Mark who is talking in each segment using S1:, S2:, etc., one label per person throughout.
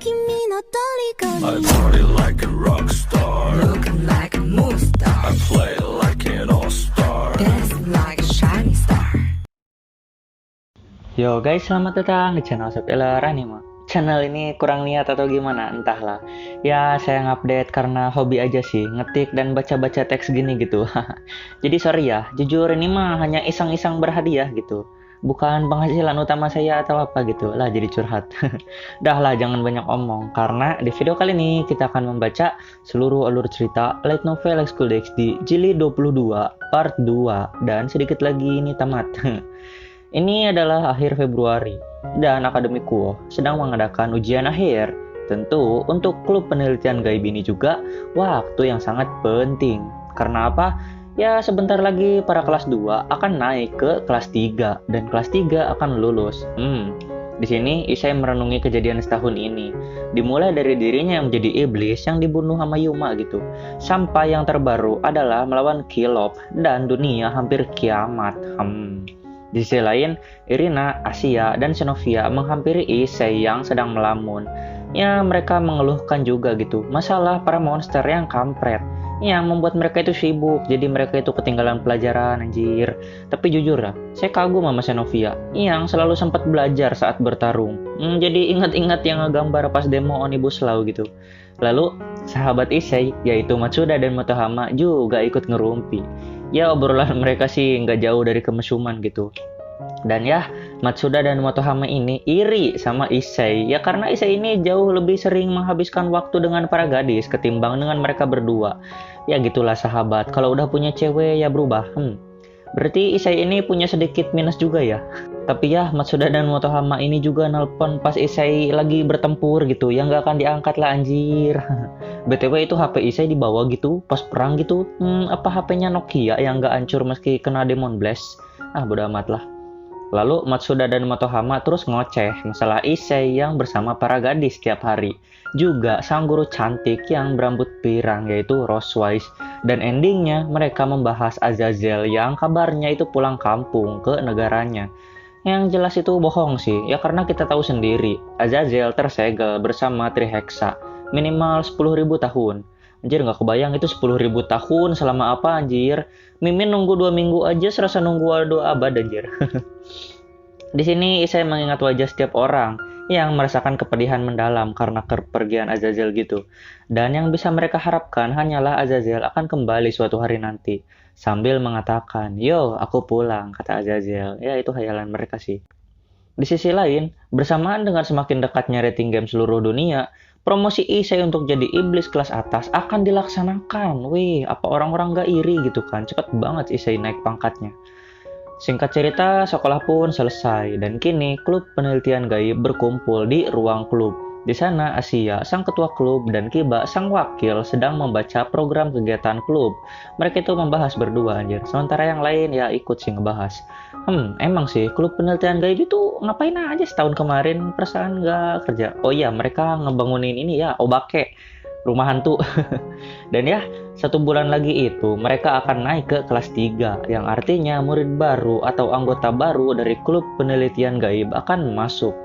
S1: I party like a rock star,
S2: Looking like a movie star,
S1: I play like an all-star.
S2: dancing like a shining star.
S3: Yo guys, selamat datang di channel Sepeler Anime. Channel ini kurang niat atau gimana, entahlah. Ya, saya ngupdate karena hobi aja sih, ngetik dan baca-baca teks gini gitu. Jadi sorry ya, jujur ini mah hanya iseng-iseng berhadiah gitu. Bukan penghasilan utama saya atau apa gitu lah, jadi curhat. Dah lah, jangan banyak omong. Karena di video kali ini kita akan membaca seluruh alur cerita light novel School DxD Jilid 22 part 2. Dan sedikit lagi ini tamat. Ini adalah akhir Februari, dan Akademi Kuo sedang mengadakan ujian akhir. Tentu untuk klub penelitian gaib ini juga waktu yang sangat penting. Karena apa? Ya sebentar lagi para kelas 2 akan naik ke kelas 3, dan kelas 3 akan lulus. Di sini Isai merenungi kejadian setahun ini. Dimulai dari dirinya yang menjadi iblis yang dibunuh sama Yuma gitu. Sampai yang terbaru adalah melawan Kilop dan dunia hampir kiamat. Di sisi lain, Irina, Asia, dan Xenovia menghampiri Issei yang sedang melamun. Ya, mereka mengeluhkan juga gitu masalah para monster yang kampret yang membuat mereka itu sibuk, jadi mereka itu ketinggalan pelajaran anjir. Tapi jujur lah, saya kagum sama Xenovia yang selalu sempat belajar saat bertarung. Jadi ingat-ingat yang ngegambar pas demo Omnibus Law gitu. Lalu, sahabat Issei, yaitu Matsuda dan Motohama juga ikut ngerumpi. Ya obrolan mereka sih nggak jauh dari kemesuman gitu. Dan ya Matsuda dan Motohama ini iri sama Issei. Ya karena Issei ini jauh lebih sering menghabiskan waktu dengan para gadis ketimbang dengan mereka berdua. Ya gitulah sahabat, kalau udah punya cewek ya berubah. Berarti Issei ini punya sedikit minus juga ya. Tapi ya Matsuda dan Motohama ini juga nelpon pas Issei lagi bertempur gitu. Ya nggak akan diangkat lah anjir. BTW itu HP Issei dibawa gitu pas perang gitu. Apa HP-nya Nokia yang nggak hancur meski kena Demon Blast? Bodo amat lah. Lalu Matsuda dan Motohama terus ngoceh masalah Issei yang bersama para gadis setiap hari. Juga sang guru cantik yang berambut pirang yaitu Rosewise. Dan endingnya mereka membahas Azazel yang kabarnya itu pulang kampung ke negaranya. Yang jelas itu bohong sih, ya karena kita tahu sendiri Azazel tersegel bersama Triheksa minimal 10.000 tahun. Anjir nggak kebayang itu 10.000 tahun selama apa anjir. Mimin nunggu 2 minggu aja serasa nunggu Aldo abad anjir. Di sini saya mengingat wajah setiap orang yang merasakan kepedihan mendalam karena kepergian Azazel gitu. Dan yang bisa mereka harapkan hanyalah Azazel akan kembali suatu hari nanti. Sambil mengatakan, "Yo, aku pulang," kata Azazel. Ya itu hayalan mereka sih. Di sisi lain, bersamaan dengan semakin dekatnya rating game seluruh dunia, promosi Issei untuk jadi iblis kelas atas akan dilaksanakan. Wih, apa orang-orang gak iri gitu kan? Cepet banget Issei naik pangkatnya. Singkat cerita, sekolah pun selesai dan kini klub penelitian gaib berkumpul di ruang klub. Di sana Asia, sang ketua klub, dan Kiba, sang wakil, sedang membaca program kegiatan klub. Mereka itu membahas berdua anjir. Sementara yang lain ya ikut sih ngebahas. Emang sih klub penelitian gaib itu ngapain aja setahun kemarin, perasaan nggak kerja. Oh iya, mereka ngebangunin ini ya, Obake, rumah hantu. Dan ya, 1 bulan lagi itu mereka akan naik ke kelas 3, yang artinya murid baru atau anggota baru dari klub penelitian gaib akan masuk.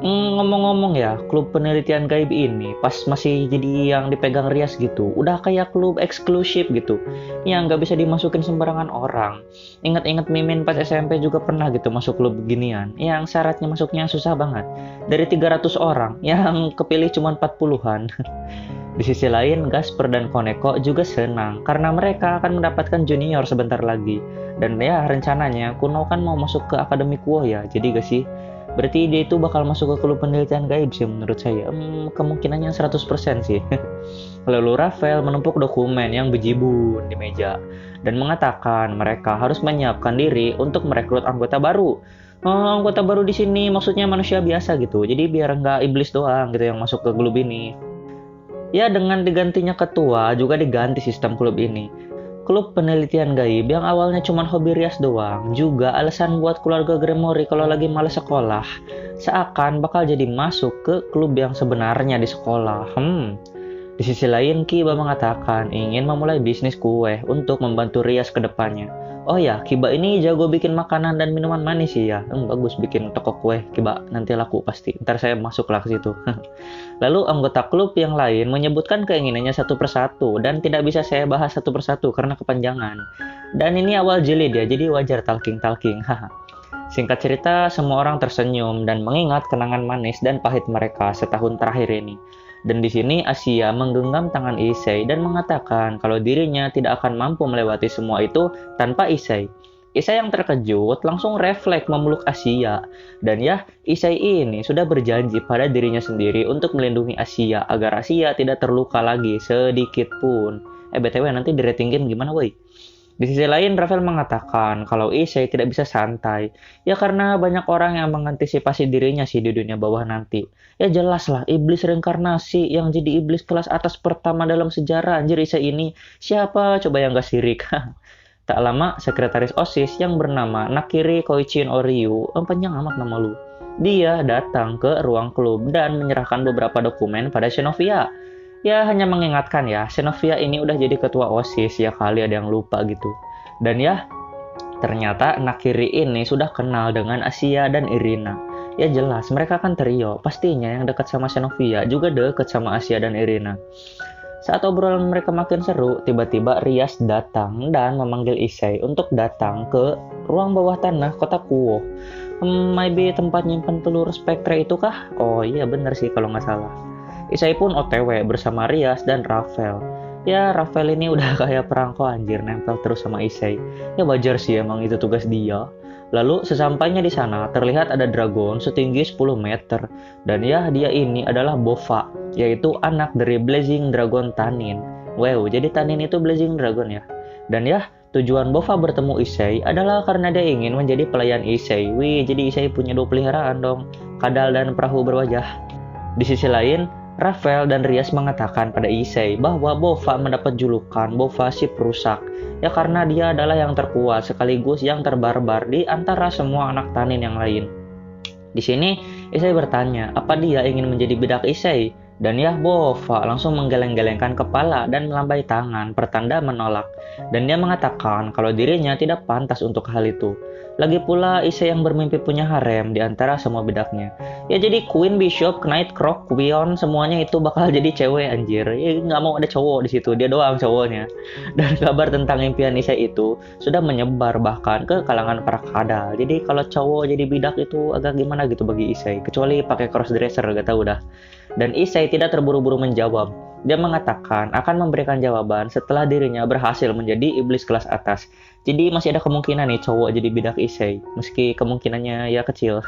S3: Ngomong-ngomong ya, klub penelitian gaib ini pas masih jadi yang dipegang Rias gitu, udah kayak klub eksklusif gitu, yang nggak bisa dimasukin sembarangan orang. Ingat-ingat Mimin pas SMP juga pernah gitu masuk klub beginian, yang syaratnya masuknya susah banget. Dari 300 orang, yang kepilih cuma 40-an. Di sisi lain, Gasper dan Koneko juga senang karena mereka akan mendapatkan junior sebentar lagi. Dan ya rencananya Kuno kan mau masuk ke Akademi Kuo ya, jadi gak sih? Berarti dia itu bakal masuk ke klub penelitian gaib sih menurut saya. Kemungkinannya 100% sih. Lalu Rafael menumpuk dokumen yang bejibun di meja dan mengatakan mereka harus menyiapkan diri untuk merekrut anggota baru. Anggota baru di sini maksudnya manusia biasa gitu. Jadi biar nggak iblis doang gitu yang masuk ke klub ini. Ya dengan digantinya ketua juga diganti sistem klub ini. Klub penelitian gaib yang awalnya cuma hobi Rias doang, juga alasan buat keluarga Gremory kalau lagi malas sekolah, seakan bakal jadi masuk ke klub yang sebenarnya di sekolah. Di sisi lain, Kiba mengatakan ingin memulai bisnis kue untuk membantu Rias ke depannya. Oh ya, Kiba ini jago bikin makanan dan minuman manis sih ya. Bagus bikin toko kue, Kiba. Nanti laku pasti. Ntar saya masuklah ke situ. Lalu anggota klub yang lain menyebutkan keinginannya satu persatu dan tidak bisa saya bahas satu persatu karena kepanjangan. Dan ini awal jilid ya, jadi wajar talking-talking. Singkat cerita, semua orang tersenyum dan mengingat kenangan manis dan pahit mereka setahun terakhir ini. Dan di sini Asia menggenggam tangan Issei dan mengatakan kalau dirinya tidak akan mampu melewati semua itu tanpa Issei. Issei yang terkejut langsung refleks memeluk Asia. Dan ya, Issei ini sudah berjanji pada dirinya sendiri untuk melindungi Asia agar Asia tidak terluka lagi sedikit pun. BTW nanti di rating game gimana woi? Di sisi lain, Rafael mengatakan kalau Issei tidak bisa santai. Ya karena banyak orang yang mengantisipasi dirinya sih di dunia bawah nanti. Ya jelas lah, iblis reinkarnasi yang jadi iblis kelas atas pertama dalam sejarah anjir Issei ini. Siapa coba yang gak sirik? Tak lama, sekretaris OSIS yang bernama Nakiri Koichin Oryu, panjang amat nama lu. Dia datang ke ruang klub dan menyerahkan beberapa dokumen pada Xenovia. Ya hanya mengingatkan ya, Xenovia ini udah jadi ketua OSIS ya kali ada yang lupa gitu. Dan ya, ternyata Nakiri ini sudah kenal dengan Asia dan Irina. Ya jelas, mereka kan trio, pastinya yang dekat sama Xenovia juga dekat sama Asia dan Irina. Saat obrolan mereka makin seru, tiba-tiba Rias datang dan memanggil Issei untuk datang ke ruang bawah tanah kota Kuo. Maybe tempat nyimpan telur spektre itu kah? Oh iya bener sih kalau nggak salah. Issei pun OTW bersama Rias dan Rafael. Ya Rafael ini udah kayak perangko anjir nempel terus sama Issei. Ya wajar sih emang itu tugas dia. Lalu sesampainya di sana terlihat ada dragon setinggi 10 meter. Dan ya dia ini adalah Bova, yaitu anak dari Blazing Dragon Tanin. Wow, jadi Tanin itu Blazing Dragon ya. Dan ya tujuan Bova bertemu Issei adalah karena dia ingin menjadi pelayan Issei. Wih, jadi Issei punya 2 peliharaan dong, kadal dan perahu berwajah. Di sisi lain, Rafael dan Rias mengatakan pada Issei bahwa Bova mendapat julukan Bova si perusak. Ya karena dia adalah yang terkuat sekaligus yang terbarbar di antara semua anak Tanin yang lain. Di sini Issei bertanya apa dia ingin menjadi bidak Issei. Dan ya Bova langsung menggeleng-gelengkan kepala dan melambai tangan pertanda menolak. Dan dia mengatakan kalau dirinya tidak pantas untuk hal itu. Lagi pula Issei yang bermimpi punya harem di antara semua bedaknya. Ya jadi Queen, Bishop, Knight, Croc, Quion semuanya itu bakal jadi cewek anjir. Ya nggak mau ada cowok di situ, dia doang cowoknya. Dan kabar tentang impian Issei itu sudah menyebar bahkan ke kalangan para kadal. Jadi kalau cowok jadi bidak itu agak gimana gitu bagi Issei. Kecuali pakai crossdresser gak tahu dah. Dan Issei tidak terburu-buru menjawab. Dia mengatakan akan memberikan jawaban setelah dirinya berhasil menjadi iblis kelas atas. Jadi masih ada kemungkinan nih cowok jadi bidak Issei, meski kemungkinannya ya kecil.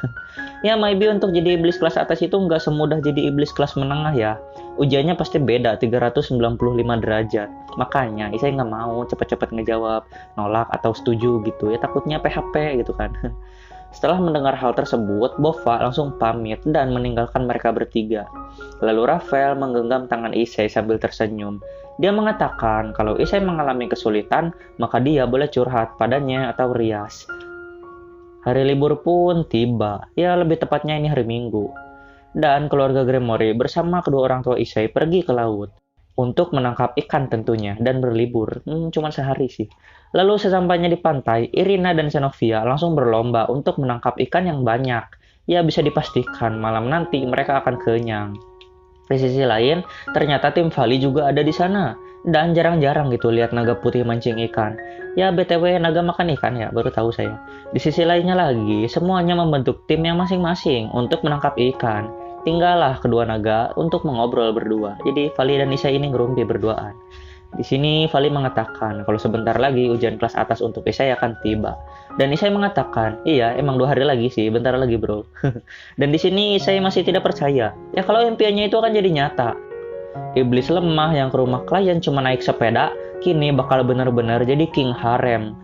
S3: Ya maybe untuk jadi iblis kelas atas itu nggak semudah jadi iblis kelas menengah ya. Ujiannya pasti beda 395 derajat. Makanya Issei nggak mau cepet-cepet ngejawab, nolak atau setuju gitu. Ya takutnya PHP gitu kan. Setelah mendengar hal tersebut, Bova langsung pamit dan meninggalkan mereka bertiga. Lalu Rafael menggenggam tangan Issei sambil tersenyum. Dia mengatakan kalau Issei mengalami kesulitan, maka dia boleh curhat padanya atau Rias. Hari libur pun tiba, ya lebih tepatnya ini hari Minggu. Dan keluarga Gremory bersama kedua orang tua Issei pergi ke laut. Untuk menangkap ikan tentunya dan berlibur, cuma sehari sih. Lalu sesampainya di pantai, Irina dan Xenovia langsung berlomba untuk menangkap ikan yang banyak. Ya bisa dipastikan malam nanti mereka akan kenyang. Di sisi lain, ternyata tim Vali juga ada di sana. Dan jarang-jarang gitu lihat naga putih mancing ikan. Ya BTW naga makan ikan ya, baru tahu saya. Di sisi lainnya lagi, semuanya membentuk tim yang masing-masing untuk menangkap ikan. Tinggallah kedua naga untuk mengobrol berdua. Jadi Vali dan Issei ini ngerumpi berduaan. Di sini Vali mengatakan kalau sebentar lagi ujian kelas atas untuk Issei akan tiba. Dan Issei mengatakan, iya emang 2 hari lagi sih, bentar lagi bro. Dan di sini Issei masih tidak percaya. Ya kalau impiannya itu akan jadi nyata. Iblis lemah yang ke rumah klien cuma naik sepeda, kini bakal benar-benar jadi king harem.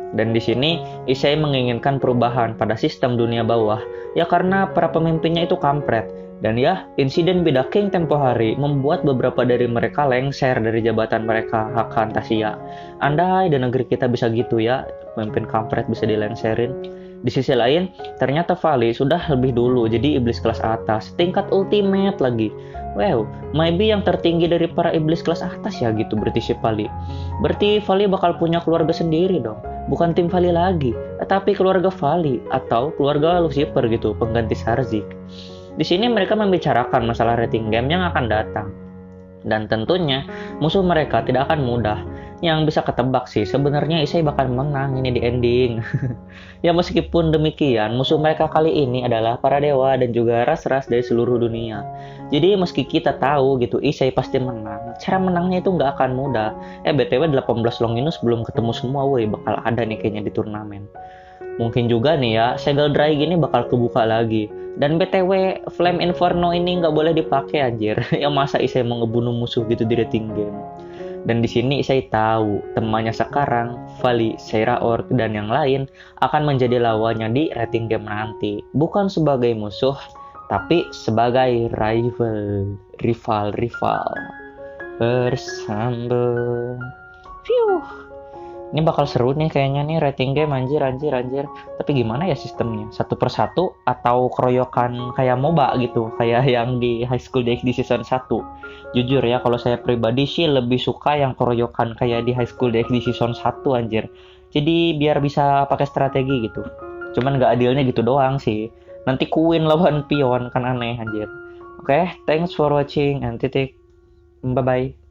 S3: Dan di sini Issei menginginkan perubahan pada sistem dunia bawah, ya karena para pemimpinnya itu kampret. Dan ya, insiden bidak king tempo hari membuat beberapa dari mereka lengser dari jabatan mereka hak Fantasia. Andai di negeri kita bisa gitu ya, pemimpin kampret bisa dilengserin. Di sisi lain, ternyata Vali sudah lebih dulu jadi iblis kelas atas, tingkat ultimate lagi. Wow, maybe yang tertinggi dari para iblis kelas atas ya gitu berarti si Vali. Berarti Vali bakal punya keluarga sendiri dong. Bukan tim Vali lagi, tapi keluarga Vali atau keluarga Lucifer gitu, pengganti Sarzik. Di sini mereka membicarakan masalah rating game yang akan datang. Dan tentunya musuh mereka tidak akan mudah. Yang bisa ketebak sih sebenarnya Isai bakal menang ini di ending. Ya meskipun demikian musuh mereka kali ini adalah para dewa dan juga ras-ras dari seluruh dunia. Jadi meski kita tahu gitu Isai pasti menang, cara menangnya itu nggak akan mudah. BTW 18 Longinus belum ketemu semua woi, bakal ada nih kayaknya di turnamen. Mungkin juga nih ya segel dry gini bakal kebuka lagi. Dan BTW Flame Inferno ini nggak boleh dipakai anjir. Ya masa Isai mau ngebunuh musuh gitu di rating game. Dan di sini saya tahu temannya sekarang, Vali, Seiraorg, dan yang lain akan menjadi lawannya di rating game nanti. Bukan sebagai musuh, tapi sebagai rival bersambung. Phew. Ini bakal seru nih kayaknya nih rating game anjir. Tapi gimana ya sistemnya? Satu persatu atau keroyokan kayak MOBA gitu, kayak yang di High School DxD season 1. Jujur ya, kalau saya pribadi sih lebih suka yang keroyokan kayak di High School DxD season 1 anjir. Jadi biar bisa pakai strategi gitu. Cuman nggak adilnya gitu doang sih. Nanti Queen lawan Pion kan aneh anjir. Oke, thanks for watching and titik. Bye bye.